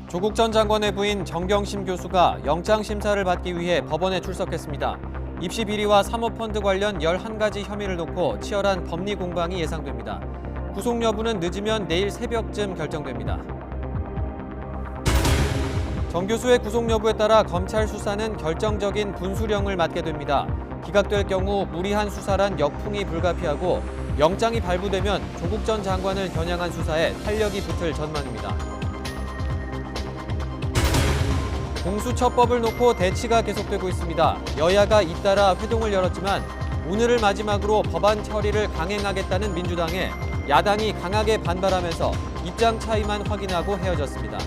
조국 전 장관의 부인 정경심 교수가 영장 심사를 받기 위해 법원에 출석했습니다. 입시 비리와 사모펀드 관련 11가지 혐의를 놓고 치열한 법리 공방이 예상됩니다. 구속 여부는 늦으면 내일 새벽쯤 결정됩니다. 정 교수의 구속 여부에 따라 검찰 수사는 결정적인 분수령을 맡게 됩니다. 기각될 경우 무리한 수사란 역풍이 불가피하고 영장이 발부되면 조국 전 장관을 겨냥한 수사에 탄력이 붙을 전망입니다. 공수처법을 놓고 대치가 계속되고 있습니다. 여야가 잇따라 회동을 열었지만 오늘을 마지막으로 법안 처리를 강행하겠다는 민주당에 야당이 강하게 반발하면서 입장 차이만 확인하고 헤어졌습니다.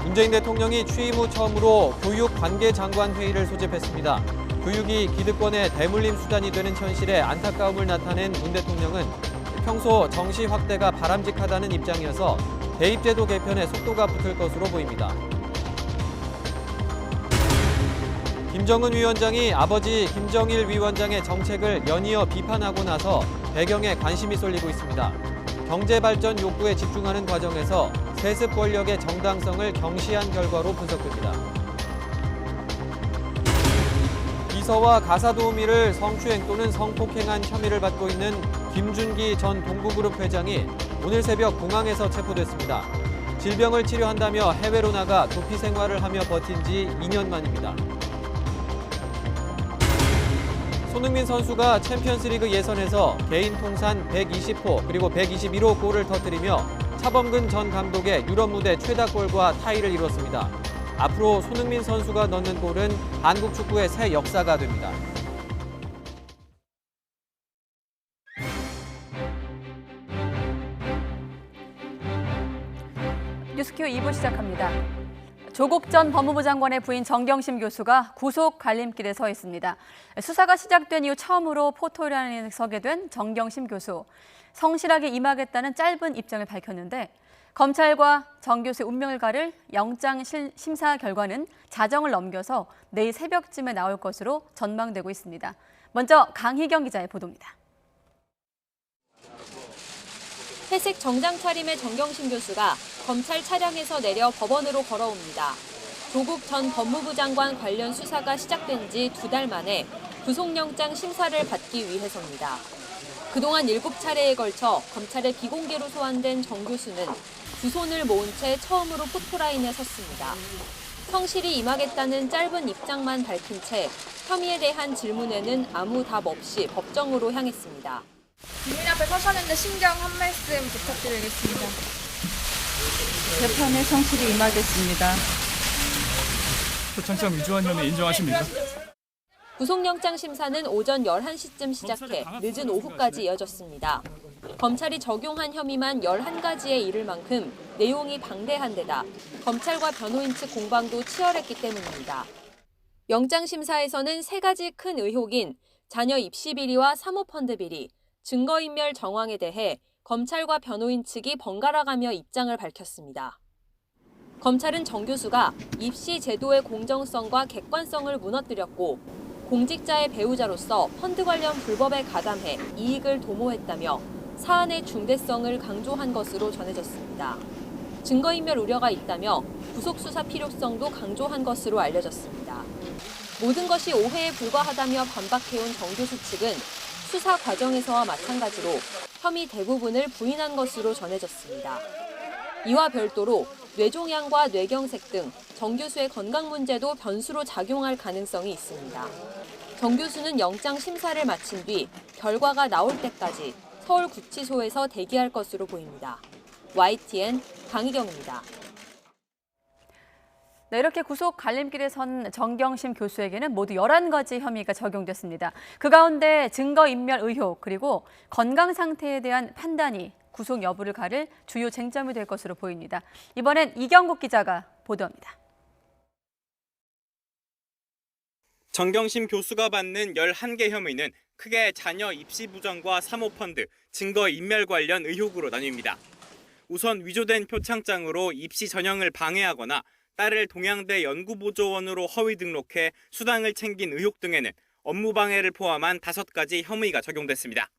문재인 대통령이 취임 후 처음으로 교육관계장관 회의를 소집했습니다. 교육이 기득권의 대물림 수단이 되는 현실에 안타까움을 나타낸 문 대통령은 평소 정시 확대가 바람직하다는 입장이어서 대입제도 개편에 속도가 붙을 것으로 보입니다. 김정은 위원장이 아버지 김정일 위원장의 정책을 연이어 비판하고 나서 배경에 관심이 쏠리고 있습니다. 경제발전 욕구에 집중하는 과정에서 세습 권력의 정당성을 경시한 결과로 분석됩니다. 비서와 가사도우미를 성추행 또는 성폭행한 혐의를 받고 있는 김준기 전 동부그룹 회장이 오늘 새벽 공항에서 체포됐습니다. 질병을 치료한다며 해외로 나가 도피 생활을 하며 버틴 지 2년 만입니다. 손흥민 선수가 챔피언스리그 예선에서 개인 통산 120호 그리고 121호 골을 터뜨리며 차범근 전 감독의 유럽 무대 최다 골과 타이를 이뤘습니다. 앞으로 손흥민 선수가 넣는 골은 한국 축구의 새 역사가 됩니다. 뉴스큐 2부 시작합니다. 조국 전 법무부 장관의 부인 정경심 교수가 구속 갈림길에 서 있습니다. 수사가 시작된 이후 처음으로 포토라인에 서게 된 정경심 교수. 성실하게 임하겠다는 짧은 입장을 밝혔는데 검찰과 정 교수의 운명을 가를 영장 심사 결과는 자정을 넘겨서 내일 새벽쯤에 나올 것으로 전망되고 있습니다. 먼저 강희경 기자의 보도입니다. 회색 정장 차림의 정경심 교수가 검찰 차량에서 내려 법원으로 걸어옵니다. 조국 전 법무부 장관 관련 수사가 시작된 지 2달 만에 구속영장 심사를 받기 위해서입니다. 그동안 7차례에 걸쳐 검찰의 비공개로 소환된 정 교수는 두 손을 모은 채 처음으로 포토라인에 섰습니다. 성실히 임하겠다는 짧은 입장만 밝힌 채 혐의에 대한 질문에는 아무 답 없이 법정으로 향했습니다. 국민 앞에 서셨는데 심경 한 말씀 부탁드리겠습니다. 재판에 성실히 임하겠습니다. 표창장 위조한 혐의 인정하십니까? 구속영장 심사는 오전 11시쯤 시작해 늦은 오후까지 이어졌습니다. 검찰이 적용한 혐의만 11가지에 이를 만큼 내용이 방대한 데다 검찰과 변호인 측 공방도 치열했기 때문입니다. 영장 심사에서는 3가지 큰 의혹인 자녀 입시 비리와 사모펀드 비리, 증거인멸 정황에 대해 검찰과 변호인 측이 번갈아가며 입장을 밝혔습니다. 검찰은 정 교수가 입시 제도의 공정성과 객관성을 무너뜨렸고 공직자의 배우자로서 펀드 관련 불법에 가담해 이익을 도모했다며 사안의 중대성을 강조한 것으로 전해졌습니다. 증거인멸 우려가 있다며 구속수사 필요성도 강조한 것으로 알려졌습니다. 모든 것이 오해에 불과하다며 반박해온 정 교수 측은 수사 과정에서와 마찬가지로 혐의 대부분을 부인한 것으로 전해졌습니다. 이와 별도로 뇌종양과 뇌경색 등 정 교수의 건강 문제도 변수로 작용할 가능성이 있습니다. 정 교수는 영장 심사를 마친 뒤 결과가 나올 때까지 서울구치소에서 대기할 것으로 보입니다. YTN 강희경입니다. 네, 이렇게 구속 갈림길에 선 정경심 교수에게는 모두 11가지 혐의가 적용됐습니다. 그 가운데 증거인멸 의혹 그리고 건강 상태에 대한 판단이 구속 여부를 가를 주요 쟁점이 될 것으로 보입니다. 이번엔 이경국 기자가 보도합니다. 정경심 교수가 받는 11개 혐의는 크게 자녀 입시 부정과 사모펀드, 증거인멸 관련 의혹으로 나뉩니다. 우선 위조된 표창장으로 입시 전형을 방해하거나 딸을 동양대 연구보조원으로 허위 등록해 수당을 챙긴 의혹 등에는 업무방해를 포함한 5가지 혐의가 적용됐습니다.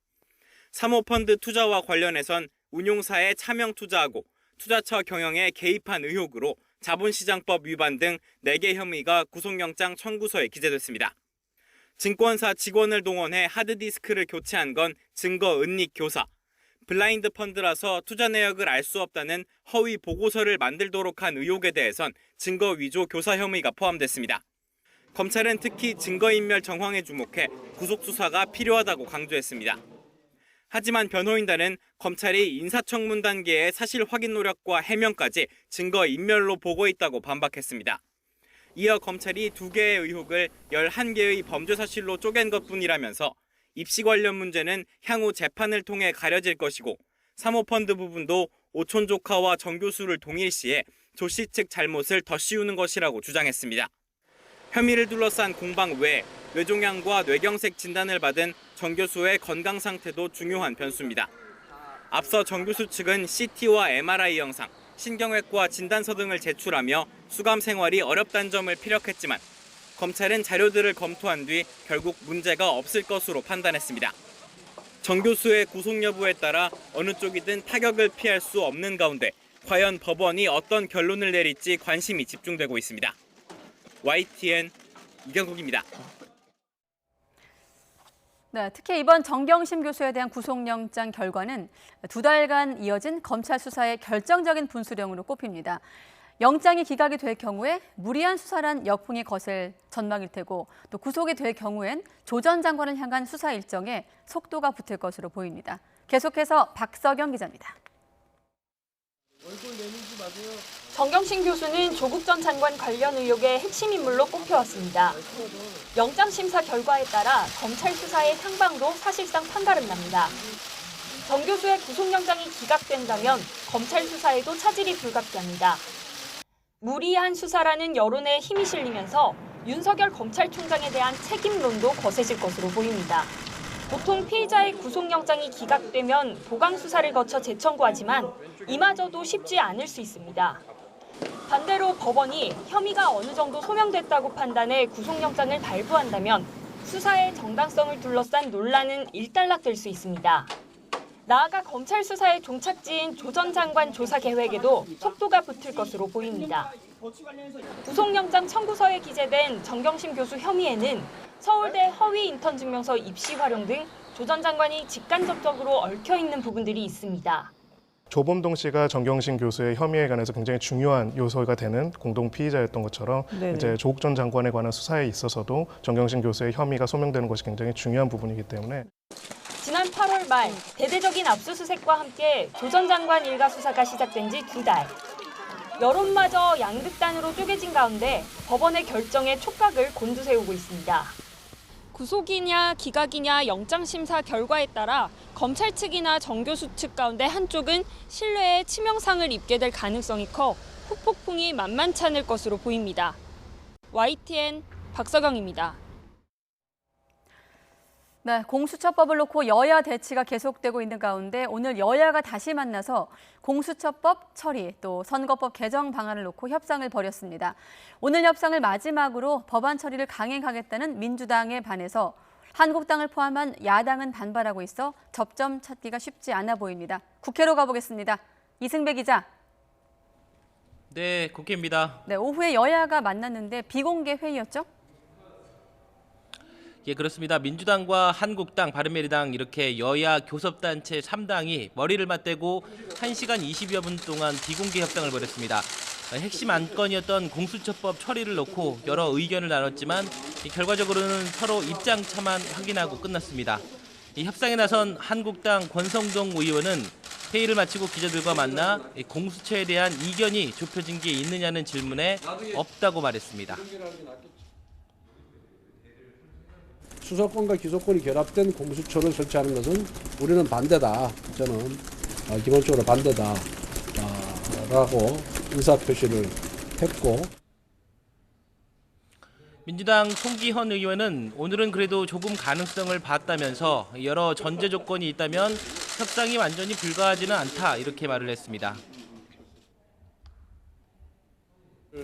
사모펀드 투자와 관련해선 운용사에 차명 투자하고 투자처 경영에 개입한 의혹으로 자본시장법 위반 등 4개 혐의가 구속영장 청구서에 기재됐습니다. 증권사 직원을 동원해 하드디스크를 교체한 건 증거 은닉 교사, 블라인드 펀드라서 투자 내역을 알 수 없다는 허위 보고서를 만들도록 한 의혹에 대해선 증거 위조 교사 혐의가 포함됐습니다. 검찰은 특히 증거인멸 정황에 주목해 구속수사가 필요하다고 강조했습니다. 하지만 변호인단은 검찰이 인사청문 단계의 사실 확인 노력과 해명까지 증거인멸로 보고 있다고 반박했습니다. 이어 검찰이 2개의 의혹을 11개의 범죄 사실로 쪼갠 것뿐이라면서 입시 관련 문제는 향후 재판을 통해 가려질 것이고 사모펀드 부분도 오촌 조카와 정 교수를 동일시해 조 씨 측 잘못을 더 씌우는 것이라고 주장했습니다. 혐의를 둘러싼 공방 외에 뇌종양과 뇌경색 진단을 받은 정 교수의 건강 상태도 중요한 변수입니다. 앞서 정 교수 측은 CT와 MRI 영상, 신경외과 진단서 등을 제출하며 수감 생활이 어렵다는 점을 피력했지만 검찰은 자료들을 검토한 뒤 결국 문제가 없을 것으로 판단했습니다. 정 교수의 구속 여부에 따라 어느 쪽이든 타격을 피할 수 없는 가운데 과연 법원이 어떤 결론을 내릴지 관심이 집중되고 있습니다. YTN 이경국입니다. 네, 특히 이번 정경심 교수에 대한 구속영장 결과는 2달간 이어진 검찰 수사의 결정적인 분수령으로 꼽힙니다. 영장이 기각이 될 경우에 무리한 수사란 역풍이 거셀 전망일 테고 또 구속이 될 경우엔 조 전 장관을 향한 수사 일정에 속도가 붙을 것으로 보입니다. 계속해서 박서경 기자입니다. 정경심 교수는 조국 전 장관 관련 의혹의 핵심 인물로 꼽혀왔습니다. 영장 심사 결과에 따라 검찰 수사의 상방도 사실상 판가름 납니다. 정 교수의 구속영장이 기각된다면 검찰 수사에도 차질이 불가피합니다. 무리한 수사라는 여론에 힘이 실리면서 윤석열 검찰총장에 대한 책임론도 거세질 것으로 보입니다. 보통 피의자의 구속영장이 기각되면 보강 수사를 거쳐 재청구하지만 이마저도 쉽지 않을 수 있습니다. 반대로 법원이 혐의가 어느 정도 소명됐다고 판단해 구속영장을 발부한다면 수사의 정당성을 둘러싼 논란은 일단락될 수 있습니다. 나아가 검찰 수사의 종착지인 조 전 장관 조사 계획에도 속도가 붙을 것으로 보입니다. 구속영장 청구서에 기재된 정경심 교수 혐의에는 서울대 허위 인턴 증명서 입시 활용 등 조 전 장관이 직간접적으로 얽혀있는 부분들이 있습니다. 조범동 씨가 정경심 교수의 혐의에 관해서 굉장히 중요한 요소가 되는 공동 피의자였던 것처럼 이제 조국 전 장관에 관한 수사에 있어서도 정경심 교수의 혐의가 소명되는 것이 굉장히 중요한 부분이기 때문에 지난 8월 말 대대적인 압수수색과 함께 조 전 장관 일가 수사가 시작된 지 2달. 여론마저 양극단으로 쪼개진 가운데 법원의 결정에 촉각을 곤두세우고 있습니다. 구속이냐 기각이냐 영장 심사 결과에 따라 검찰 측이나 정 교수 측 가운데 한쪽은 신뢰에 치명상을 입게 될 가능성이 커 후폭풍이 만만치 않을 것으로 보입니다. YTN 박서경입니다. 네, 공수처법을 놓고 여야 대치가 계속되고 있는 가운데 오늘 여야가 다시 만나서 공수처법 처리 또 선거법 개정 방안을 놓고 협상을 벌였습니다. 오늘 협상을 마지막으로 법안 처리를 강행하겠다는 민주당에 반해서 한국당을 포함한 야당은 반발하고 있어 접점 찾기가 쉽지 않아 보입니다. 국회로 가보겠습니다. 이승배 기자. 네, 국회입니다. 네, 오후에 여야가 만났는데 비공개 회의였죠? 예, 그렇습니다. 민주당과 한국당, 바른미래당 이렇게 여야 교섭단체 3당이 머리를 맞대고 1시간 20여 분 동안 비공개 협상을 벌였습니다. 핵심 안건이었던 공수처법 처리를 놓고 여러 의견을 나눴지만 결과적으로는 서로 입장차만 확인하고 끝났습니다. 이 협상에 나선 한국당 권성동 의원은 회의를 마치고 기자들과 만나 공수처에 대한 이견이 좁혀진 게 있느냐는 질문에 없다고 말했습니다. 수사권과 기소권이 결합된 공수처를 설치하는 것은 우리는 반대다. 저는 기본적으로 반대다. 라고 의사표시를 했고. 민주당 송기현 의원은 오늘은 그래도 조금 가능성을 봤다면서 여러 전제 조건이 있다면 협상이 완전히 불가하지는 않다 이렇게 말을 했습니다.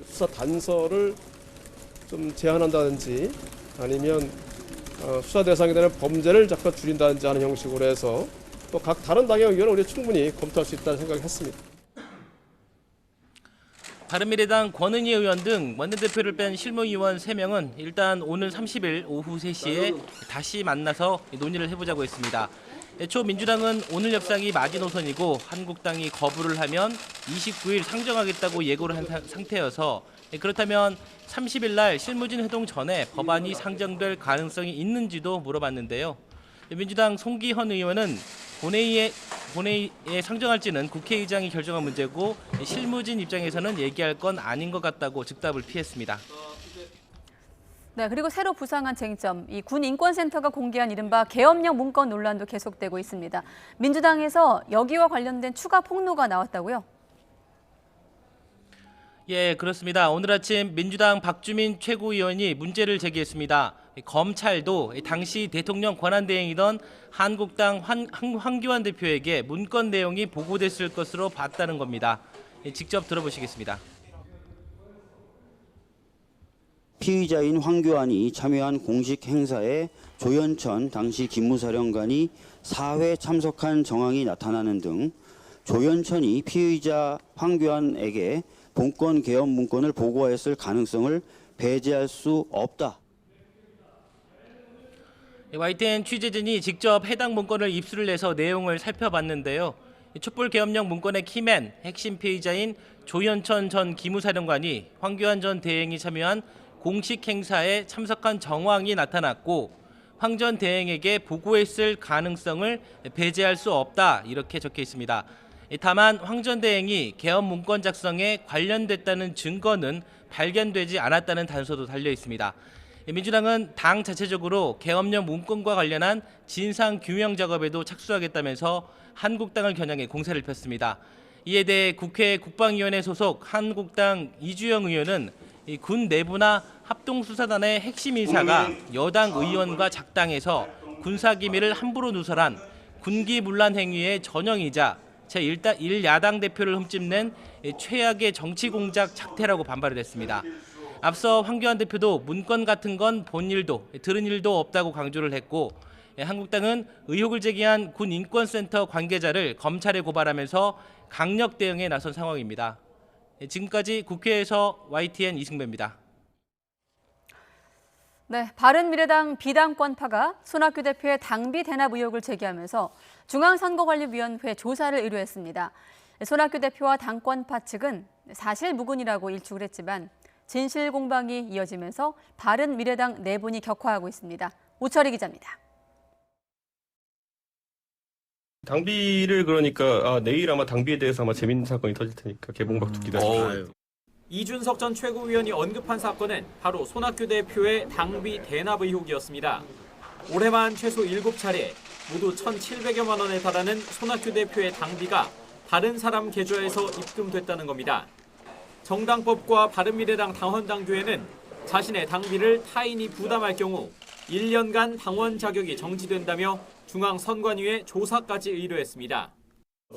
수사 단서를 좀 제한한다든지 아니면 수사 대상에 대한 범죄를 잠깐 줄인다든지 하는 형식으로 해서 또 각 다른 당의 의견을 우리 충분히 검토할 수 있다는 생각을 했습니다. 바른미래당 권은희 의원 등 원내대표를 뺀 실무위원 3명은 일단 오늘 30일 오후 3시에 다시 만나서 논의를 해보자고 했습니다. 애초 민주당은 오늘 협상이 마지노선이고 한국당이 거부를 하면 29일 상정하겠다고 예고를 한 상태여서 그렇다면 30일 날 실무진 회동 전에 법안이 상정될 가능성이 있는지도 물어봤는데요. 민주당 송기헌 의원은 본회의에 상정할지는 국회의장이 결정한 문제고 실무진 입장에서는 얘기할 건 아닌 것 같다고 즉답을 피했습니다. 네, 그리고 새로 부상한 쟁점, 이 군 인권센터가 공개한 이른바 계엄령 문건 논란도 계속되고 있습니다. 민주당에서 여기와 관련된 추가 폭로가 나왔다고요? 예, 그렇습니다. 오늘 아침 민주당 박주민 최고위원이 문제를 제기했습니다. 검찰도 당시 대통령 권한대행이던 한국당 황교안 대표에게 문건 내용이 보고됐을 것으로 봤다는 겁니다. 직접 들어보시겠습니다. 피의자인 황교안이 참여한 공식 행사에 조현천 당시 기무사령관이 4회 참석한 정황이 나타나는 등 조현천이 피의자 황교안에게 본건 개헌 문건을 보고했을 가능성을 배제할 수 없다. YTN 취재진이 직접 해당 문건을 입수를 해서 내용을 살펴봤는데요. 촛불 계엄령 문건의 키맨, 핵심 피의자인 조현천 전 기무사령관이 황교안 전 대행이 참여한 공식 행사에 참석한 정황이 나타났고 황 전 대행에게 보고했을 가능성을 배제할 수 없다 이렇게 적혀 있습니다. 다만 황 전 대행이 계엄 문건 작성에 관련됐다는 증거는 발견되지 않았다는 단서도 달려 있습니다. 민주당은 당 자체적으로 계엄령 문건과 관련한 진상 규명 작업에도 착수하겠다면서 한국당을 겨냥해 공세를 폈습니다. 이에 대해 국회 국방위원회 소속 한국당 이주영 의원은 군 내부나 합동수사단의 핵심 인사가 여당 의원과 작당해서 군사기밀을 함부로 누설한 군기문란 행위의 전형이자 제1야당 대표를 흠집낸 최악의 정치공작 작태라고 반발을 했습니다. 앞서 황교안 대표도 문건 같은 건 본 일도 들은 일도 없다고 강조를 했고 한국당은 의혹을 제기한 군 인권센터 관계자를 검찰에 고발하면서 강력 대응에 나선 상황입니다. 지금까지 국회에서 YTN 이승배입니다. 네, 바른미래당 비당권파가 손학규 대표의 당비 대납 의혹을 제기하면서 중앙선거관리위원회 조사를 의뢰했습니다. 손학규 대표와 당권파 측은 사실 무근이라고 일축을 했지만 진실 공방이 이어지면서 바른미래당 내분이 격화하고 있습니다. 오철희 기자입니다. 당비를 그러니까 내일 아마 당비에 대해서 아마 재밌는 사건이 터질 테니까 개봉박두 기다려주세요. 이준석 전 최고위원이 언급한 사건은 바로 손학규 대표의 당비 대납 의혹이었습니다. 올해만 최소 7차례 모두 1,700여만 원에 달하는 손학규 대표의 당비가 다른 사람 계좌에서 입금됐다는 겁니다. 정당법과 바른미래당 당헌당규에는 자신의 당비를 타인이 부담할 경우 1년간 당원 자격이 정지된다며 중앙선관위에 조사까지 의뢰했습니다.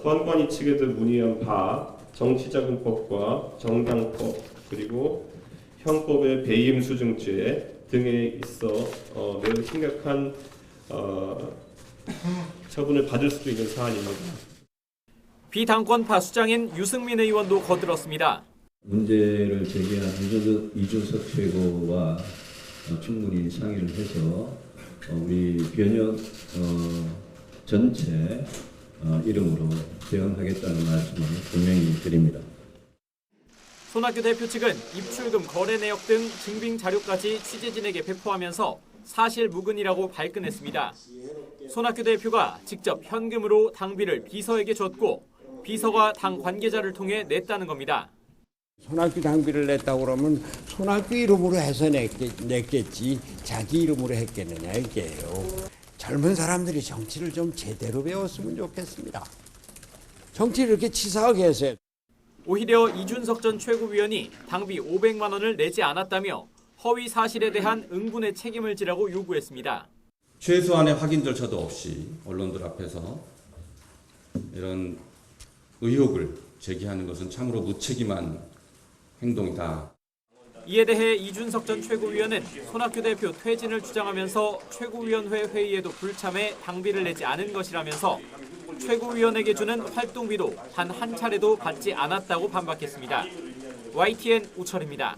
선관위 측에도 문의한 바 정치자금법과 정당법 그리고 형법의 배임수증죄 등에 있어 매우 심각한 처분을 받을 수도 있는 사안입니다. 비당권파 수장인 유승민 의원도 거들었습니다. 문제를 제기한 이준석 최고와 충분히 상의를 해서 우리 변혁 전체 이름으로 대응하겠다는 말씀을 분명히 드립니다. 손학규 대표 측은 입출금 거래 내역 등 증빙 자료까지 취재진에게 배포하면서 사실 무근이라고 발끈했습니다. 손학규 대표가 직접 현금으로 당비를 비서에게 줬고 비서가 당 관계자를 통해 냈다는 겁니다. 손학규 당비를 냈다고 그러면 손학규 이름으로 해서 냈겠지 자기 이름으로 했겠느냐 이게요. 젊은 사람들이 정치를 좀 제대로 배웠으면 좋겠습니다. 정치를 이렇게 치사하게 해서. 오히려 이준석 전 최고위원이 당비 500만 원을 내지 않았다며 허위 사실에 대한 응분의 책임을 지라고 요구했습니다. 최소한의 확인 절차도 없이 언론들 앞에서 이런 의혹을 제기하는 것은 참으로 무책임한 행동이다. 이에 대해 이준석 전 최고위원은 손학규 대표 퇴진을 주장하면서 최고위원회 회의에도 불참해 당비를 내지 않은 것이라면서 최고위원에게 주는 활동비도 단 한 차례도 받지 않았다고 반박했습니다. YTN 우철입니다.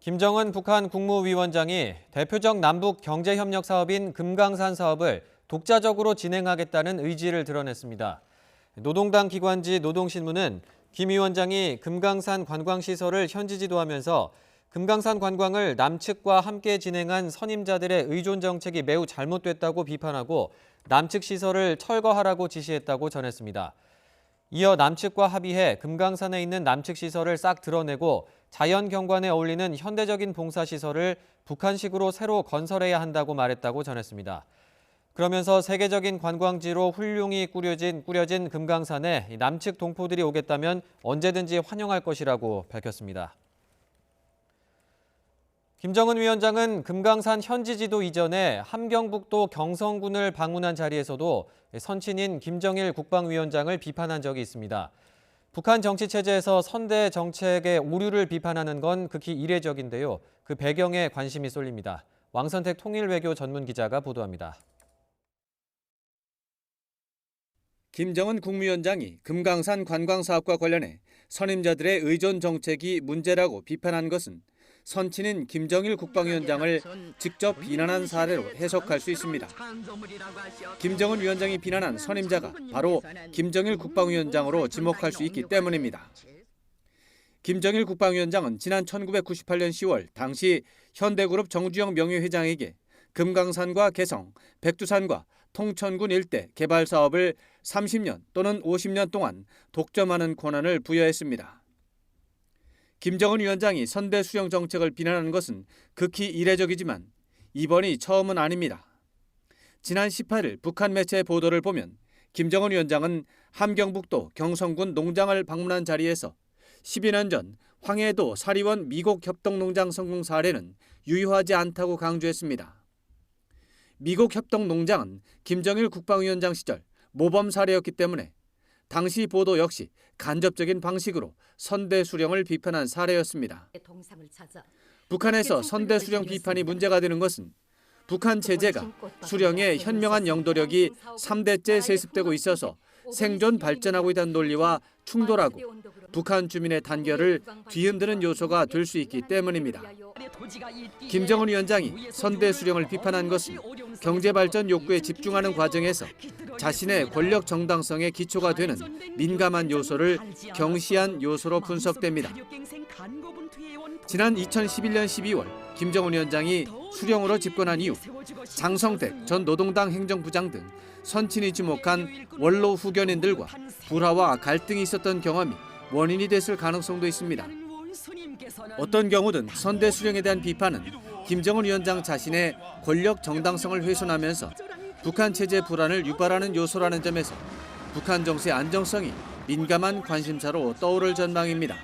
김정은 북한 국무위원장이 대표적 남북 경제협력 사업인 금강산 사업을 독자적으로 진행하겠다는 의지를 드러냈습니다. 노동당 기관지 노동신문은 김 위원장이 금강산 관광시설을 현지 지도하면서 금강산 관광을 남측과 함께 진행한 선임자들의 의존 정책이 매우 잘못됐다고 비판하고 남측 시설을 철거하라고 지시했다고 전했습니다. 이어 남측과 합의해 금강산에 있는 남측 시설을 싹 드러내고 자연 경관에 어울리는 현대적인 봉사시설을 북한식으로 새로 건설해야 한다고 말했다고 전했습니다. 그러면서 세계적인 관광지로 훌륭히 꾸려진 금강산에 남측 동포들이 오겠다면 언제든지 환영할 것이라고 밝혔습니다. 김정은 위원장은 금강산 현지 지도 이전에 함경북도 경성군을 방문한 자리에서도 선친인 김정일 국방위원장을 비판한 적이 있습니다. 북한 정치 체제에서 선대 정책의 오류를 비판하는 건 극히 이례적인데요. 그 배경에 관심이 쏠립니다. 왕선택 통일외교 전문 기자가 보도합니다. 김정은 국무위원장이 금강산 관광사업과 관련해 선임자들의 의존 정책이 문제라고 비판한 것은 선친인 김정일 국방위원장을 직접 비난한 사례로 해석할 수 있습니다. 김정은 위원장이 비난한 선임자가 바로 김정일 국방위원장으로 지목할 수 있기 때문입니다. 김정일 국방위원장은 지난 1998년 10월 당시 현대그룹 정주영 명예회장에게 금강산과 개성, 백두산과 통천군 일대 개발 사업을 30년 또는 50년 동안 독점하는 권한을 부여했습니다. 김정은 위원장이 선대 수령 정책을 비난하는 것은 극히 이례적이지만 이번이 처음은 아닙니다. 지난 18일 북한 매체 보도를 보면 김정은 위원장은 함경북도 경성군 농장을 방문한 자리에서 10여 년 전 황해도 사리원 미곡 협동농장 성공 사례는 유효하지 않다고 강조했습니다. 미곡 협동농장은 김정일 국방위원장 시절 모범 사례였기 때문에 당시 보도 역시 간접적인 방식으로 선대 수령을 비판한 사례였습니다. 북한에서 선대 수령 비판이 문제가 되는 것은 북한 체제가 수령에 현명한 영도력이 3대째 세습되고 있어서 생존 발전하고 있다는 논리와 충돌하고 북한 주민의 단결을 뒤흔드는 요소가 될 수 있기 때문입니다. 김정은 위원장이 선대 수령을 비판한 것은 경제발전 욕구에 집중하는 과정에서 자신의 권력 정당성의 기초가 되는 민감한 요소를 경시한 요소로 분석됩니다. 지난 2011년 12월 김정은 위원장이 수령으로 집권한 이후 장성택 전 노동당 행정부장 등 선친이 지목한 원로 후견인들과 불화와 갈등이 있었던 경험이 원인이 됐을 가능성도 있습니다. 어떤 경우든 선대 수령에 대한 비판은 김정은 위원장 자신의 권력 정당성을 훼손하면서 북한 체제 불안을 유발하는 요소라는 점에서 북한 정세의 안정성이 민감한 관심사로 떠오를 전망입니다.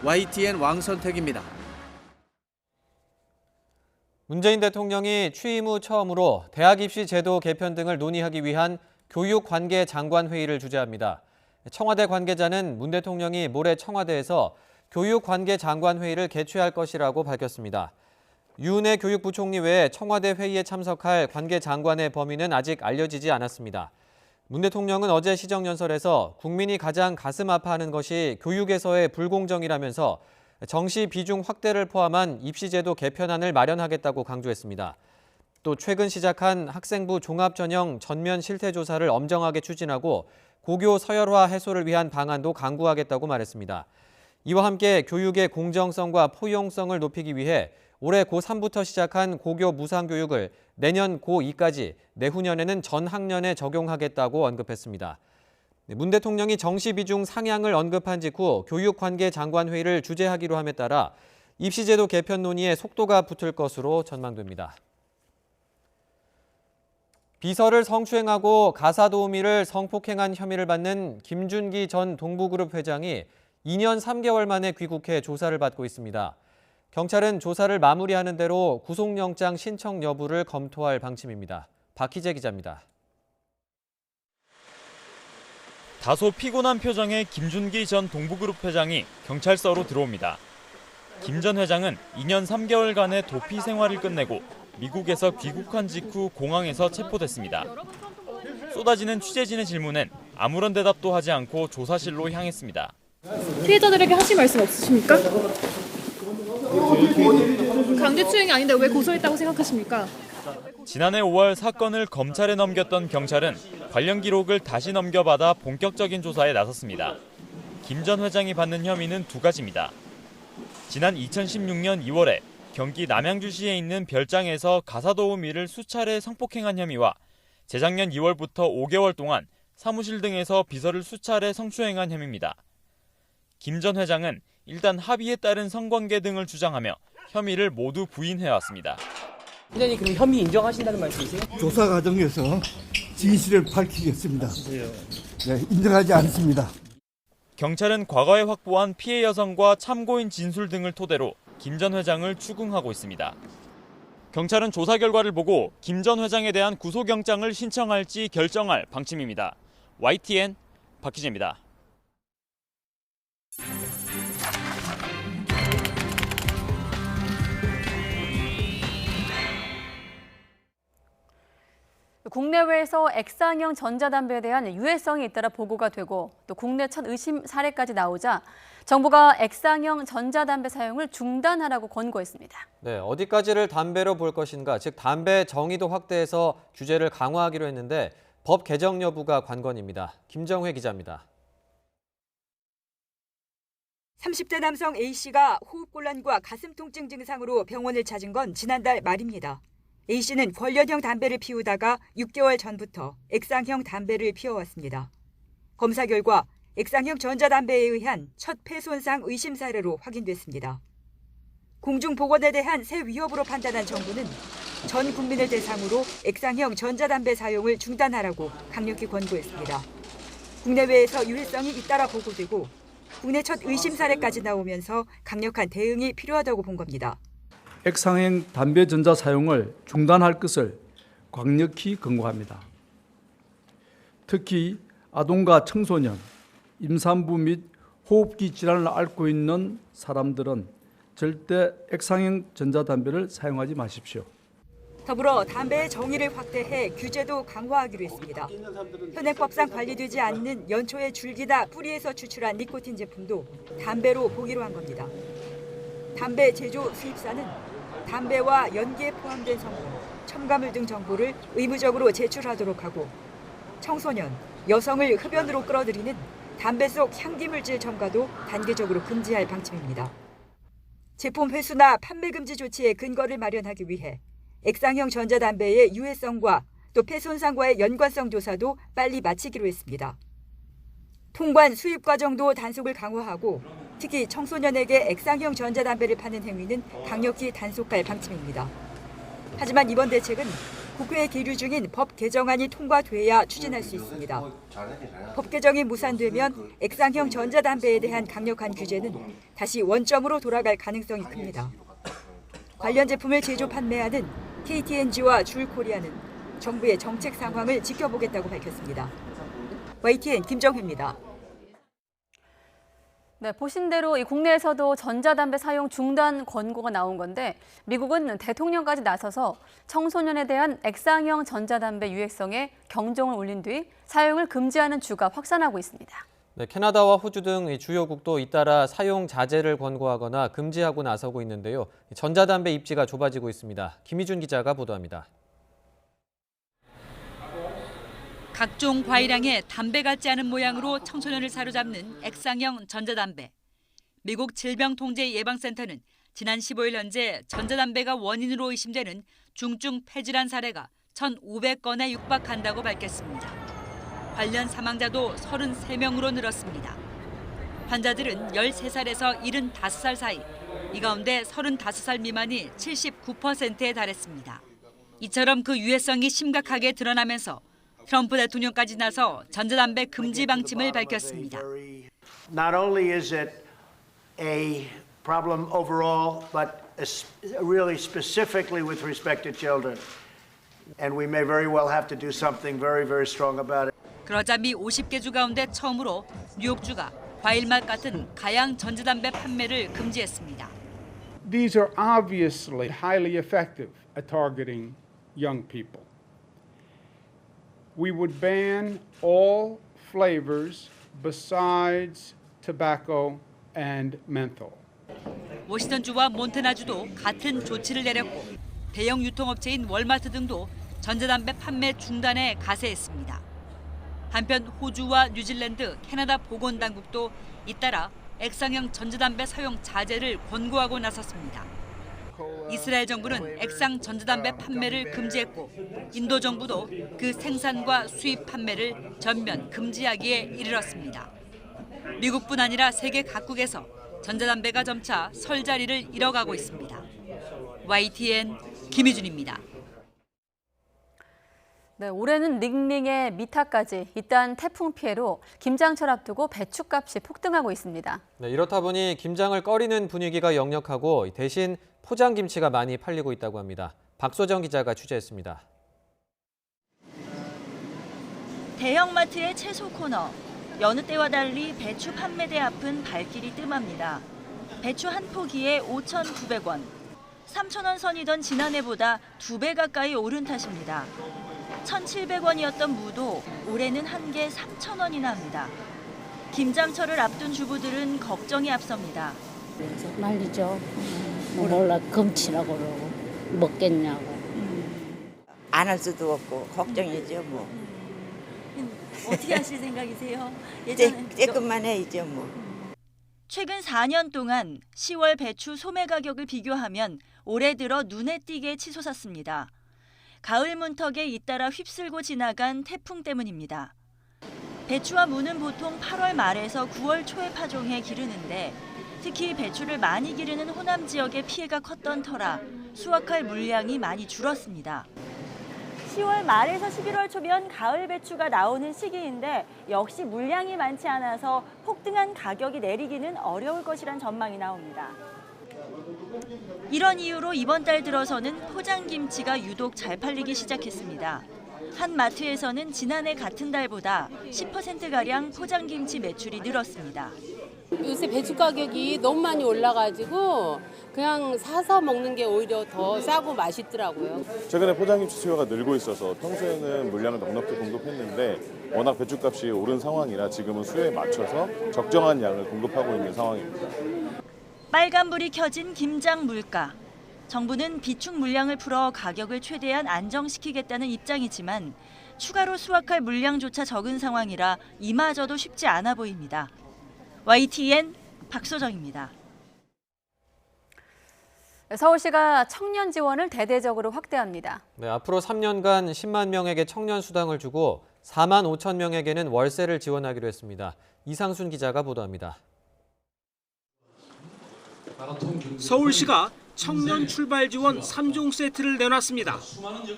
YTN 왕선택입니다. 문재인 대통령이 취임 후 처음으로 대학 입시 제도 개편 등을 논의하기 위한 교육관계장관회의를 주재합니다. 청와대 관계자는 문 대통령이 모레 청와대에서 교육관계장관회의를 개최할 것이라고 밝혔습니다. 유은혜 교육부총리 외에 청와대 회의에 참석할 관계장관의 범위는 아직 알려지지 않았습니다. 문 대통령은 어제 시정연설에서 국민이 가장 가슴 아파하는 것이 교육에서의 불공정이라면서 정시 비중 확대를 포함한 입시제도 개편안을 마련하겠다고 강조했습니다. 또 최근 시작한 학생부 종합전형 전면 실태조사를 엄정하게 추진하고 고교 서열화 해소를 위한 방안도 강구하겠다고 말했습니다. 이와 함께 교육의 공정성과 포용성을 높이기 위해 올해 고3부터 시작한 고교 무상교육을 내년 고2까지 내후년에는 전 학년에 적용하겠다고 언급했습니다. 문 대통령이 정시 비중 상향을 언급한 직후 교육관계장관회의를 주재하기로 함에 따라 입시제도 개편 논의에 속도가 붙을 것으로 전망됩니다. 비서를 성추행하고 가사도우미를 성폭행한 혐의를 받는 김준기 전 동부그룹 회장이 2년 3개월 만에 귀국해 조사를 받고 있습니다. 경찰은 조사를 마무리하는 대로 구속영장 신청 여부를 검토할 방침입니다. 박희재 기자입니다. 다소 피곤한 표정의 김준기 전 동부그룹 회장이 경찰서로 들어옵니다. 김 전 회장은 2년 3개월간의 도피 생활을 끝내고 미국에서 귀국한 직후 공항에서 체포됐습니다. 쏟아지는 취재진의 질문엔 아무런 대답도 하지 않고 조사실로 향했습니다. 피해자들에게 하실 말씀 없으십니까? 강제추행이 아닌데 왜 고소했다고 생각하십니까? 지난해 5월 사건을 검찰에 넘겼던 경찰은 관련 기록을 다시 넘겨받아 본격적인 조사에 나섰습니다. 김 전 회장이 받는 혐의는 두 가지입니다. 지난 2016년 2월에 경기 남양주시에 있는 별장에서 가사도우미 일을 수차례 성폭행한 혐의와 재작년 2월부터 5개월 동안 사무실 등에서 비서를 수차례 성추행한 혐의입니다. 김 전 회장은 일단 합의에 따른 성관계 등을 주장하며 혐의를 모두 부인해왔습니다. 회장님 그럼 혐의 인정하신다는 말씀이세요? 조사 과정에서 진실을 밝히겠습니다. 네, 인정하지 않습니다. 경찰은 과거에 확보한 피해 여성과 참고인 진술 등을 토대로 김 전 회장을 추궁하고 있습니다. 경찰은 조사 결과를 보고 김 전 회장에 대한 구속영장을 신청할지 결정할 방침입니다. YTN 박희재입니다. 국내외에서 액상형 전자담배에 대한 유해성이 잇따라 보고가 되고 또 국내 첫 의심 사례까지 나오자 정부가 액상형 전자담배 사용을 중단하라고 권고했습니다. 네, 어디까지를 담배로 볼 것인가, 즉 담배 정의도 확대해서 규제를 강화하기로 했는데 법 개정 여부가 관건입니다. 김정회 기자입니다. 30대 남성 A씨가 호흡곤란과 가슴 통증 증상으로 병원을 찾은 건 지난달 말입니다. A씨는 관련형 담배를 피우다가 6개월 전부터 액상형 담배를 피워왔습니다. 검사 결과 액상형 전자담배에 의한 첫 폐손상 의심 사례로 확인됐습니다. 공중보건에 대한 새 위협으로 판단한 정부는 전 국민을 대상으로 액상형 전자담배 사용을 중단하라고 강력히 권고했습니다. 국내외에서 유해성이 잇따라 보고되고 국내 첫 의심 사례까지 나오면서 강력한 대응이 필요하다고 본 겁니다. 액상형 담배 전자 사용을 중단할 것을 강력히 권고합니다. 특히 아동과 청소년, 임산부 및 호흡기 질환을 앓고 있는 사람들은 절대 액상형 전자담배를 사용하지 마십시오. 더불어 담배의 정의를 확대해 규제도 강화하기로 했습니다. 현행법상 관리되지 않는 연초의 줄기나 뿌리에서 추출한 니코틴 제품도 담배로 보기로 한 겁니다. 담배 제조 수입사는 담배와 연기에 포함된 성분, 첨가물 등 정보를 의무적으로 제출하도록 하고 청소년, 여성을 흡연으로 끌어들이는 담배 속 향기물질 첨가도 단계적으로 금지할 방침입니다. 제품 회수나 판매 금지 조치의 근거를 마련하기 위해 액상형 전자담배의 유해성과 또 폐손상과의 연관성 조사도 빨리 마치기로 했습니다. 통관 수입 과정도 단속을 강화하고 특히 청소년에게 액상형 전자담배를 파는 행위는 강력히 단속할 방침입니다. 하지만 이번 대책은 국회에 계류 중인 법 개정안이 통과돼야 추진할 수 있습니다. 법 개정이 무산되면 액상형 전자담배에 대한 강력한 규제는 다시 원점으로 돌아갈 가능성이 큽니다. 관련 제품을 제조 판매하는 KT&G와 주울코리아는 정부의 정책 상황을 지켜보겠다고 밝혔습니다. YTN 김정혜입니다. 네, 보신 대로 이 국내에서도 전자담배 사용 중단 권고가 나온 건데 미국은 대통령까지 나서서 청소년에 대한 액상형 전자담배 유해성에 경종을 울린 뒤 사용을 금지하는 주가 확산하고 있습니다. 네, 캐나다와 호주 등 주요국도 잇따라 사용 자제를 권고하거나 금지하고 나서고 있는데요. 전자담배 입지가 좁아지고 있습니다. 김희준 기자가 보도합니다. 각종 과일향에 담배 같지 않은 모양으로 청소년을 사로잡는 액상형 전자담배. 미국 질병통제예방센터는 지난 15일 현재 전자담배가 원인으로 의심되는 중증 폐질환 사례가 1,500건에 육박한다고 밝혔습니다. 관련 사망자도 33명으로 늘었습니다. 환자들은 13살에서 75살 사이, 이 가운데 35살 미만이 79%에 달했습니다. 이처럼 그 유해성이 심각하게 드러나면서 트럼프 대통령까지 나서 전자담배 금지 방침을 밝혔습니다. Not only is it a problem overall, but really specifically with respect to children. And we may very well have to do something very, very strong about it. 그러자 미 50개 주 가운데 처음으로 뉴욕주가 과일맛 같은 가양 전자담배 판매를 금지했습니다. These are obviously highly effective at targeting young people. We would ban all flavors besides tobacco, and menthol. 워싱턴주와 몬태나주도 같은 조치를 내렸고 대형 유통업체인 월마트 등도 전자담배 판매 중단에 가세했습니다. 한편 호주와 뉴질랜드, 캐나다 보건당국도 잇따라 액상형 전자담배 사용 자제를 권고하고 나섰습니다. 이스라엘 정부는 액상 전자담배 판매를 금지했고 인도 정부도 그 생산과 수입 판매를 전면 금지하기에 이르렀습니다. 미국뿐 아니라 세계 각국에서 전자담배가 점차 설 자리를 잃어가고 있습니다. YTN 김희준입니다. 네, 올해는 링링에 미타까지 잇따른 태풍 피해로 김장철 앞두고 배추값이 폭등하고 있습니다. 네, 이렇다 보니 김장을 꺼리는 분위기가 역력하고 대신 포장김치가 많이 팔리고 있다고 합니다. 박소정 기자가 취재했습니다. 대형마트의 채소 코너. 여느 때와 달리 배추 판매대 앞은 발길이 뜸합니다. 배추 한 포기에 5,900원. 3,000원 선이던 지난해보다 2배 가까이 오른 탓입니다. 1,700원이었던 무도 올해는 한 개 3,000원이나 합니다. 김장철을 앞둔 주부들은 걱정이 앞섭니다. 말리죠. 몰라 금치라고 그러고 먹겠냐고. 안 할 수도 없고 걱정이죠 뭐. 어떻게 하실 생각이세요? 조금만 해야죠 뭐. 최근 4년 동안 10월 배추 소매 가격을 비교하면 올해 들어 눈에 띄게 치솟았습니다. 가을 문턱에 잇따라 휩쓸고 지나간 태풍 때문입니다. 배추와 무는 보통 8월 말에서 9월 초에 파종해 기르는데 특히 배추를 많이 기르는 호남 지역의 피해가 컸던 터라 수확할 물량이 많이 줄었습니다. 10월 말에서 11월 초면 가을 배추가 나오는 시기인데 역시 물량이 많지 않아서 폭등한 가격이 내리기는 어려울 것이란 전망이 나옵니다. 이런 이유로 이번 달 들어서는 포장김치가 유독 잘 팔리기 시작했습니다. 한 마트에서는 지난해 같은 달보다 10%가량 포장김치 매출이 늘었습니다. 요새 배추 가격이 너무 많이 올라가지고 그냥 사서 먹는 게 오히려 더 싸고 맛있더라고요. 최근에 포장김치 수요가 늘고 있어서 평소에는 물량을 넉넉히 공급했는데 워낙 배추값이 오른 상황이라 지금은 수요에 맞춰서 적정한 양을 공급하고 있는 상황입니다. 빨간불이 켜진 김장 물가. 정부는 비축 물량을 풀어 가격을 최대한 안정시키겠다는 입장이지만 추가로 수확할 물량조차 적은 상황이라 이마저도 쉽지 않아 보입니다. YTN 박소정입니다. 서울시가 청년 지원을 대대적으로 확대합니다. 네, 앞으로 3년간 10만 명에게 청년 수당을 주고 4만 5천 명에게는 월세를 지원하기로 했습니다. 이상순 기자가 보도합니다. 서울시가 청년 출발 지원 3종 세트를 내놨습니다.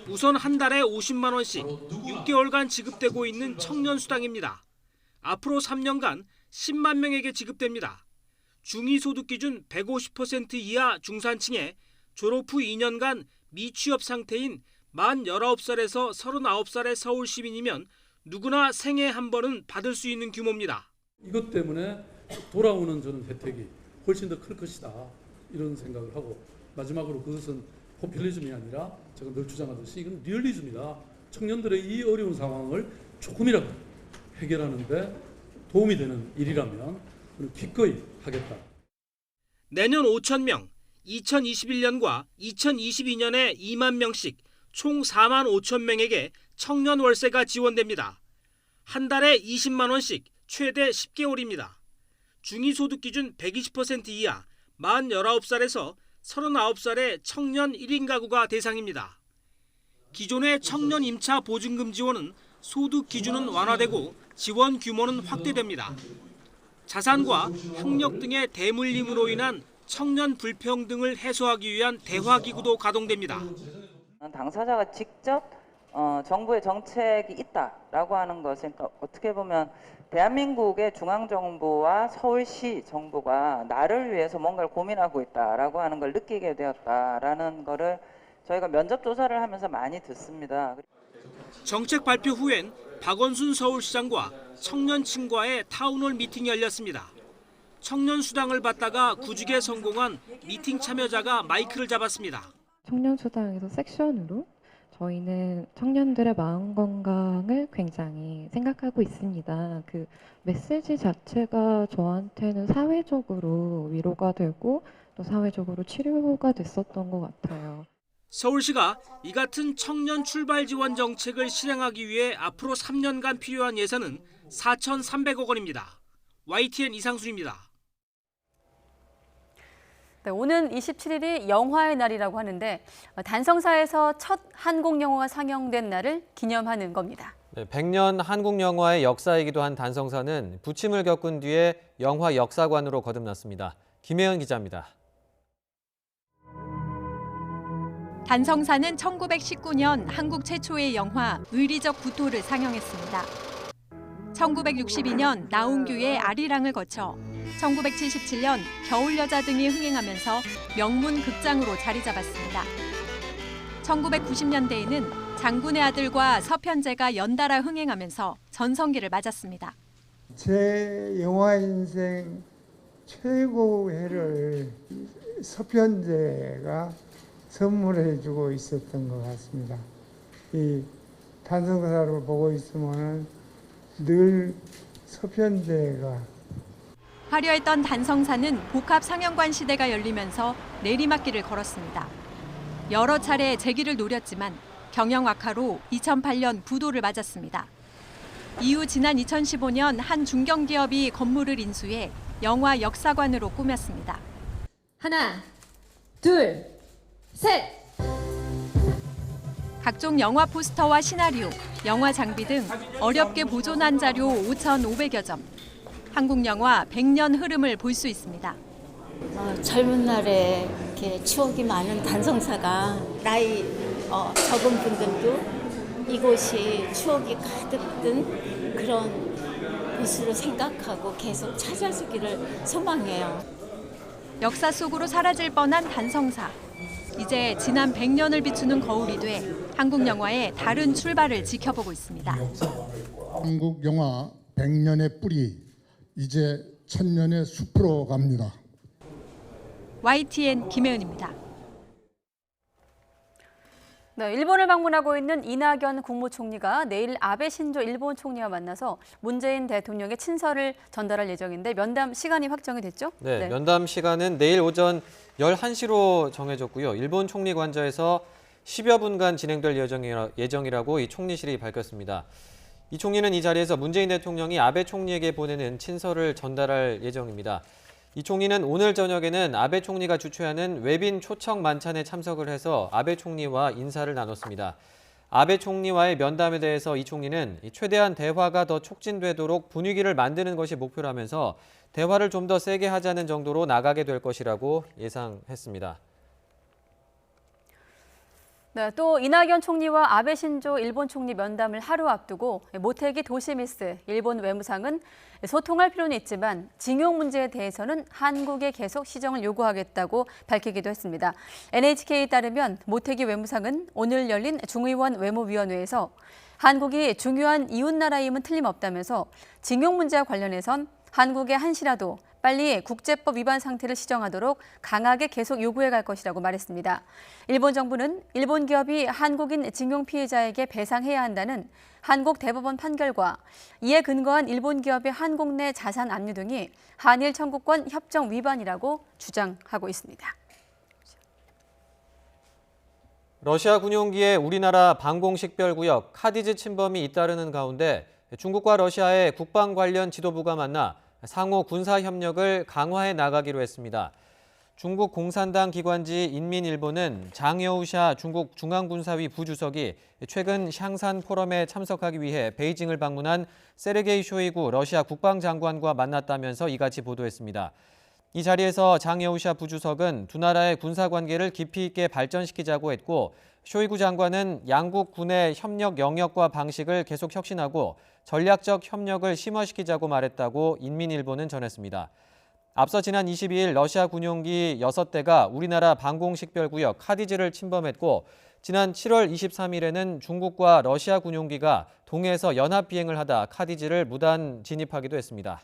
우선 한 달에 50만 원씩 6개월간 지급되고 있는 청년 수당입니다. 앞으로 3년간 10만 명에게 지급됩니다. 중위소득 기준 150% 이하 중산층에 졸업 후 2년간 미취업 상태인 만 19살에서 39살의 서울 시민이면 누구나 생애 한 번은 받을 수 있는 규모입니다. 이것 때문에 돌아오는 저는 혜택이 훨씬 더 클 것이다. 이런 생각을 하고 마지막으로 그것은 포퓰리즘이 아니라 제가 늘 주장하듯이 이건 리얼리즘이다. 청년들의 이 어려운 상황을 조금이라도 해결하는 데 도움이 되는 일이라면 기꺼이 하겠다. 내년 5천 명, 2021년과 2022년에 2만 명씩 총 4만 5천 명에게 청년 월세가 지원됩니다. 한 달에 20만 원씩 최대 10개월입니다. 중위소득 기준 120% 이하 만 19살에서 39살의 청년 1인 가구가 대상입니다. 기존의 청년 임차 보증금 지원은 소득 기준은 완화되고 지원 규모는 확대됩니다. 자산과 학력 등의 대물림으로 인한 청년 불평등을 해소하기 위한 대화기구도 가동됩니다. 당사자가 직접 정부의 정책이 있다라고 하는 것은 어떻게 보면 대한민국의 중앙정부와 서울시 정부가 나를 위해서 뭔가를 고민하고 있다라고 하는 걸 느끼게 되었다라는 거를 저희가 면접 조사를 하면서 많이 듣습니다. 정책 발표 후엔 박원순 서울시장과 청년층과의 타운홀 미팅이 열렸습니다. 청년 수당을 받다가 구직에 성공한 미팅 참여자가 마이크를 잡았습니다. 청년 수당에서 섹션으로 저희는 청년들의 마음 건강을 굉장히 생각하고 있습니다. 그 메시지 자체가 저한테는 사회적으로 위로가 되고 또 사회적으로 치료가 됐었던 것 같아요. 서울시가 이 같은 청년 출발 지원 정책을 실행하기 위해 앞으로 3년간 필요한 예산은 4,300억 원입니다. YTN 이상순입니다. 네, 오는 27일이 영화의 날이라고 하는데 단성사에서 첫 한국 영화가 상영된 날을 기념하는 겁니다. 네, 100년 한국 영화의 역사이기도 한 단성사는 부침을 겪은 뒤에 영화 역사관으로 거듭났습니다. 김혜연 기자입니다. 단성사는 1919년 한국 최초의 영화 의리적 구토를 상영했습니다. 1962년 나운규의 아리랑을 거쳐 1977년 겨울여자 등이 흥행하면서 명문 극장으로 자리 잡았습니다. 1990년대에는 장군의 아들과 서편제가 연달아 흥행하면서 전성기를 맞았습니다. 제 영화 인생 최고의 해를 서편제가 선물해주고 있었던 것 같습니다. 이 단성사를 보고 있으면 늘 서편제가 화려했던 단성사는 복합 상영관 시대가 열리면서 내리막길을 걸었습니다. 여러 차례 재기를 노렸지만 경영 악화로 2008년 부도를 맞았습니다. 이후 지난 2015년 한 중견기업이 건물을 인수해 영화 역사관으로 꾸몄습니다. 하나, 둘, 셋! 각종 영화 포스터와 시나리오, 영화 장비 등 어렵게 보존한 자료 5,500여 점. 한국 영화 100년 흐름을 볼 수 있습니다. 젊은 날에 이렇게 추억이 많은 단성사가 나이 적은 분들도 이곳이 추억이 가득 든 그런 곳으로 생각하고 계속 찾아주기를 소망해요. 역사 속으로 사라질 뻔한 단성사. 이제 지난 100년을 비추는 거울이 돼 한국 영화의 다른 출발을 지켜보고 있습니다. 한국 영화 100년의 뿌리, 이제 1000년의 숲으로 갑니다. YTN 김혜은입니다. 네, 일본을 방문하고 있는 이낙연 국무총리가 내일 아베 신조 일본 총리와 만나서 문재인 대통령의 친서를 전달할 예정인데 면담 시간이 확정이 됐죠? 네, 면담 시간은 내일 오전 11시로 정해졌고요. 일본 총리 관저에서 10여 분간 진행될 예정이라고 이 총리실이 밝혔습니다. 이 총리는 이 자리에서 문재인 대통령이 아베 총리에게 보내는 친서를 전달할 예정입니다. 이 총리는 오늘 저녁에는 아베 총리가 주최하는 외빈 초청 만찬에 참석을 해서 아베 총리와 인사를 나눴습니다. 아베 총리와의 면담에 대해서 이 총리는 최대한 대화가 더 촉진되도록 분위기를 만드는 것이 목표라면서 대화를 좀 더 세게 하자는 정도로 나가게 될 것이라고 예상했습니다. 네, 또 이낙연 총리와 아베 신조 일본 총리 면담을 하루 앞두고 모테기 도시미스 일본 외무상은 소통할 필요는 있지만 징용 문제에 대해서는 한국에 계속 시정을 요구하겠다고 밝히기도 했습니다. NHK에 따르면 모테기 외무상은 오늘 열린 중의원 외무위원회에서 한국이 중요한 이웃나라임은 틀림없다면서 징용 문제와 관련해선 한국의 한시라도 빨리 국제법 위반 상태를 시정하도록 강하게 계속 요구해 갈 것이라고 말했습니다. 일본 정부는 일본 기업이 한국인 징용 피해자에게 배상해야 한다는 한국 대법원 판결과 이에 근거한 일본 기업의 한국 내 자산 압류 등이 한일 청구권 협정 위반이라고 주장하고 있습니다. 러시아 군용기에 우리나라 방공식별구역 카디즈 침범이 잇따르는 가운데 중국과 러시아의 국방 관련 지도부가 만나 상호 군사 협력을 강화해 나가기로 했습니다. 중국 공산당 기관지 인민일보는 장여우샤 중국 중앙군사위 부주석이 최근 샹산 포럼에 참석하기 위해 베이징을 방문한 세르게이 쇼이구 러시아 국방장관과 만났다면서 이같이 보도했습니다. 이 자리에서 장여우샤 부주석은 두 나라의 군사관계를 깊이 있게 발전시키자고 했고 쇼이구 장관은 양국 군의 협력 영역과 방식을 계속 혁신하고 전략적 협력을 심화시키자고 말했다고 인민일보는 전했습니다. 앞서 지난 22일 러시아 군용기 6대가 우리나라 방공식별구역 카디즈를 침범했고 지난 7월 23일에는 중국과 러시아 군용기가 동해에서 연합 비행을 하다 카디즈를 무단 진입하기도 했습니다.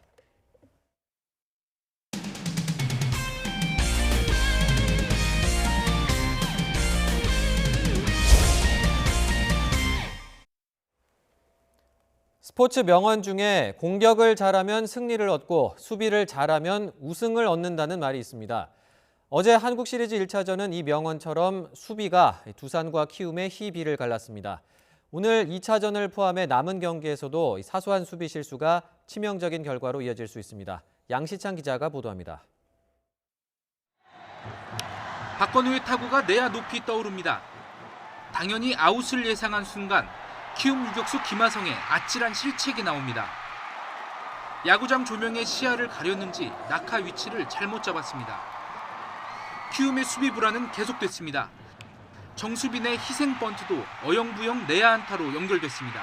스포츠 명언 중에 공격을 잘하면 승리를 얻고 수비를 잘하면 우승을 얻는다는 말이 있습니다. 어제 한국 시리즈 1차전은 이 명언처럼 수비가 두산과 키움의 희비를 갈랐습니다. 오늘 2차전을 포함해 남은 경기에서도 사소한 수비 실수가 치명적인 결과로 이어질 수 있습니다. 양시창 기자가 보도합니다. 박건우의 타구가 내야 높이 떠오릅니다. 당연히 아웃을 예상한 순간 키움 유격수 김하성의 아찔한 실책이 나옵니다. 야구장 조명에 시야를 가렸는지 낙하 위치를 잘못 잡았습니다. 키움의 수비 불안은 계속됐습니다. 정수빈의 희생 번트도 어영부영 내야 안타로 연결됐습니다.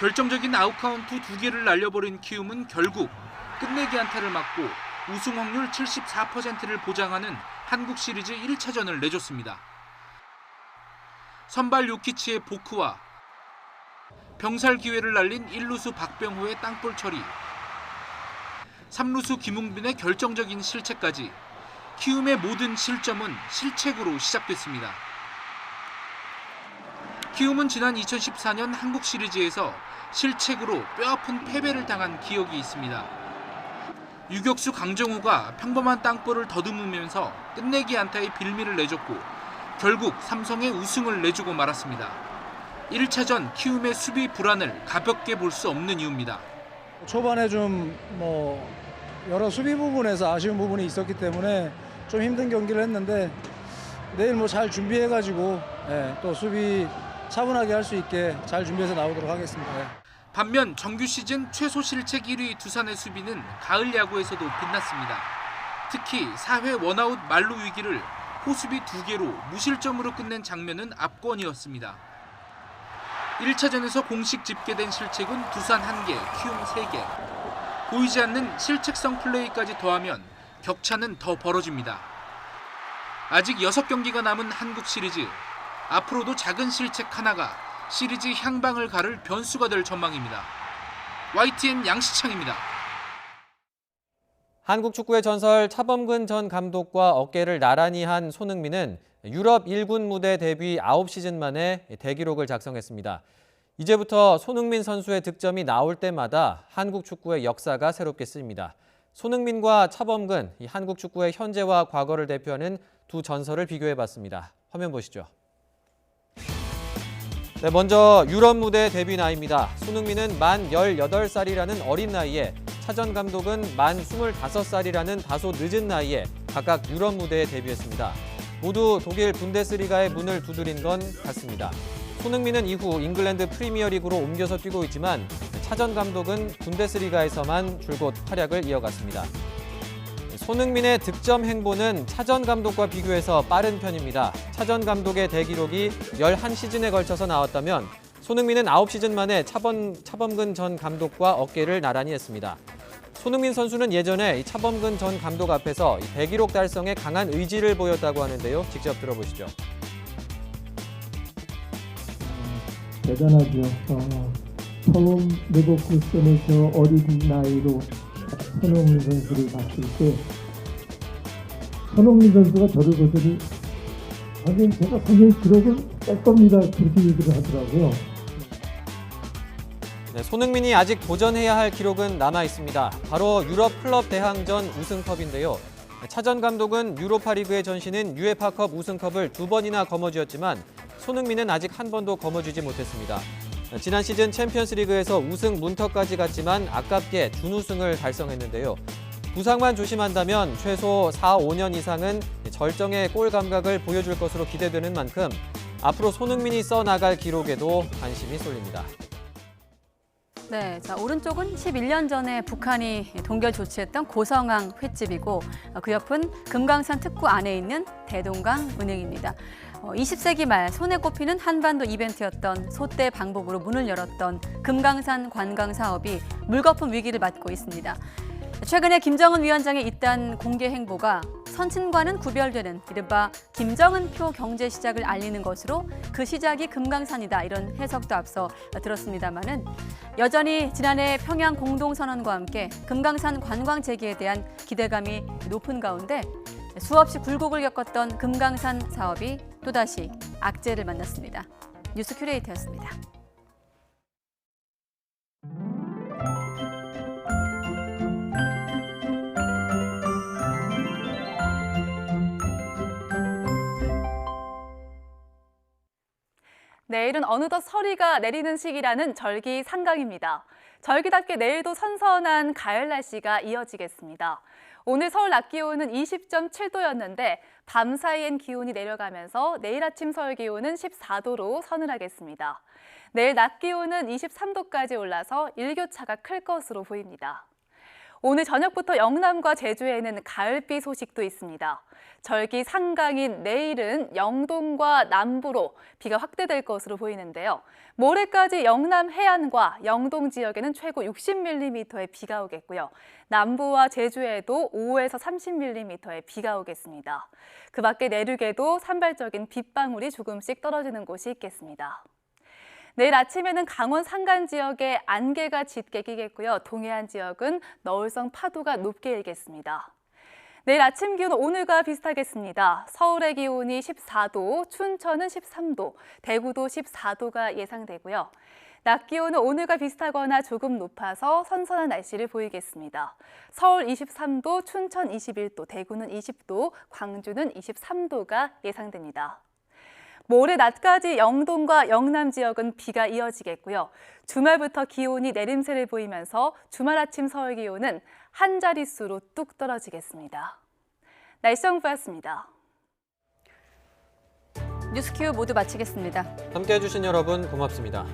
결정적인 아웃카운트 2개를 날려버린 키움은 결국 끝내기 안타를 맞고 우승 확률 74%를 보장하는 한국 시리즈 1차전을 내줬습니다. 선발 요키치의 보크와 병살 기회를 날린 1루수 박병호의 땅볼 처리, 3루수 김웅빈의 결정적인 실책까지 키움의 모든 실점은 실책으로 시작됐습니다. 키움은 지난 2014년 한국 시리즈에서 실책으로 뼈아픈 패배를 당한 기억이 있습니다. 유격수 강정호가 평범한 땅볼을 더듬으면서 끝내기 안타의 빌미를 내줬고 결국 삼성의 우승을 내주고 말았습니다. 1차전 키움의 수비 불안을 가볍게 볼 수 없는 이유입니다. 초반에 좀 여러 수비 부분에서 아쉬운 부분이 있었기 때문에 좀 힘든 경기를 했는데 내일 잘 준비해가지고 또 수비 차분하게 할 수 있게 잘 준비해서 나오도록 하겠습니다. 반면 정규 시즌 최소 실책 1위 두산의 수비는 가을 야구에서도 빛났습니다. 특히 4회 원아웃 만루 위기를 호수비 2개로 무실점으로 끝낸 장면은 압권이었습니다. 1차전에서 공식 집계된 실책은 두산 1개, 키움 3개. 보이지 않는 실책성 플레이까지 더하면 격차는 더 벌어집니다. 아직 6경기가 남은 한국 시리즈. 앞으로도 작은 실책 하나가 시리즈 향방을 가를 변수가 될 전망입니다. YTN 양시창입니다. 한국 축구의 전설 차범근 전 감독과 어깨를 나란히 한 손흥민은 유럽 1군 무대 데뷔 9시즌 만에 대기록을 작성했습니다. 이제부터 손흥민 선수의 득점이 나올 때마다 한국 축구의 역사가 새롭게 쓰입니다. 손흥민과 차범근, 한국 축구의 현재와 과거를 대표하는 두 전설을 비교해봤습니다. 화면 보시죠. 네, 먼저 유럽 무대 데뷔 나이입니다. 손흥민은 만 18살이라는 어린 나이에, 차 전 감독은 만 25살이라는 다소 늦은 나이에 각각 유럽 무대에 데뷔했습니다. 모두 독일 분데스리가의 문을 두드린 건 같습니다. 손흥민은 이후 잉글랜드 프리미어리그로 옮겨서 뛰고 있지만 차 전 감독은 분데스리가에서만 줄곧 활약을 이어갔습니다. 손흥민의 득점 행보는 차 전 감독과 비교해서 빠른 편입니다. 차 전 감독의 대기록이 11시즌에 걸쳐서 나왔다면 손흥민은 9시즌 만에 차범근 전 감독과 어깨를 나란히 했습니다. 손흥민 선수는 예전에 차범근 전 감독 앞에서 대기록 달성에 강한 의지를 보였다고 하는데요. 직접 들어보시죠. 대단하죠. 처음 레버쿠센의 저 어린 나이로 손흥민 선수를 봤을 때 손흥민 선수가 저를 보더니 아니 제가 선생님 기록을 뺄 겁니다. 그렇게 얘기를 하더라고요. 네, 손흥민이 아직 도전해야 할 기록은 남아 있습니다. 바로 유럽 클럽 대항전 우승컵인데요. 차 전 감독은 유로파리그의 전신인 UEFA컵 우승컵을 2번이나 거머쥐었지만 손흥민은 아직 한 번도 거머쥐지 못했습니다. 지난 시즌 챔피언스리그에서 우승 문턱까지 갔지만 아깝게 준우승을 달성했는데요. 부상만 조심한다면 최소 4-5년 이상은 절정의 골 감각을 보여줄 것으로 기대되는 만큼 앞으로 손흥민이 써나갈 기록에도 관심이 쏠립니다. 네, 자 오른쪽은 11년 전에 북한이 동결 조치했던 고성항 횟집이고 그 옆은 금강산 특구 안에 있는 대동강 은행입니다. 20세기 말 손에 꼽히는 한반도 이벤트였던 소떼 방북으로 문을 열었던 금강산 관광 사업이 물거품 위기를 맞고 있습니다. 최근에 김정은 위원장의 이딴 공개 행보가 선친과는 구별되는 이른바 김정은표 경제 시작을 알리는 것으로 그 시작이 금강산이다 이런 해석도 앞서 들었습니다마는 여전히 지난해 평양 공동선언과 함께 금강산 관광 재개에 대한 기대감이 높은 가운데 수없이 굴곡을 겪었던 금강산 사업이 또다시 악재를 만났습니다. 뉴스 큐레이터였습니다. 내일은 어느덧 서리가 내리는 시기라는 절기상강입니다. 절기답게 내일도 선선한 가을 날씨가 이어지겠습니다. 오늘 서울 낮 기온은 20.7도였는데 밤 사이엔 기온이 내려가면서 내일 아침 서울 기온은 14도로 서늘하겠습니다. 내일 낮 기온은 23도까지 올라서 일교차가 클 것으로 보입니다. 오늘 저녁부터 영남과 제주에는 가을비 소식도 있습니다. 절기 상강인 내일은 영동과 남부로 비가 확대될 것으로 보이는데요. 모레까지 영남 해안과 영동 지역에는 최고 60mm의 비가 오겠고요. 남부와 제주에도 5에서 30mm의 비가 오겠습니다. 그 밖에 내륙에도 산발적인 빗방울이 조금씩 떨어지는 곳이 있겠습니다. 내일 아침에는 강원 산간 지역에 안개가 짙게 끼겠고요. 동해안 지역은 너울성 파도가 높게 일겠습니다. 내일 아침 기온은 오늘과 비슷하겠습니다. 서울의 기온이 14도, 춘천은 13도, 대구도 14도가 예상되고요. 낮 기온은 오늘과 비슷하거나 조금 높아서 선선한 날씨를 보이겠습니다. 서울 23도, 춘천 21도, 대구는 20도, 광주는 23도가 예상됩니다. 모레 낮까지 영동과 영남 지역은 비가 이어지겠고요. 주말부터 기온이 내림세를 보이면서 주말 아침 서울 기온은 한 자릿수로 뚝 떨어지겠습니다. 날씨 정보였습니다. 뉴스큐 모두 마치겠습니다. 함께해 주신 여러분 고맙습니다.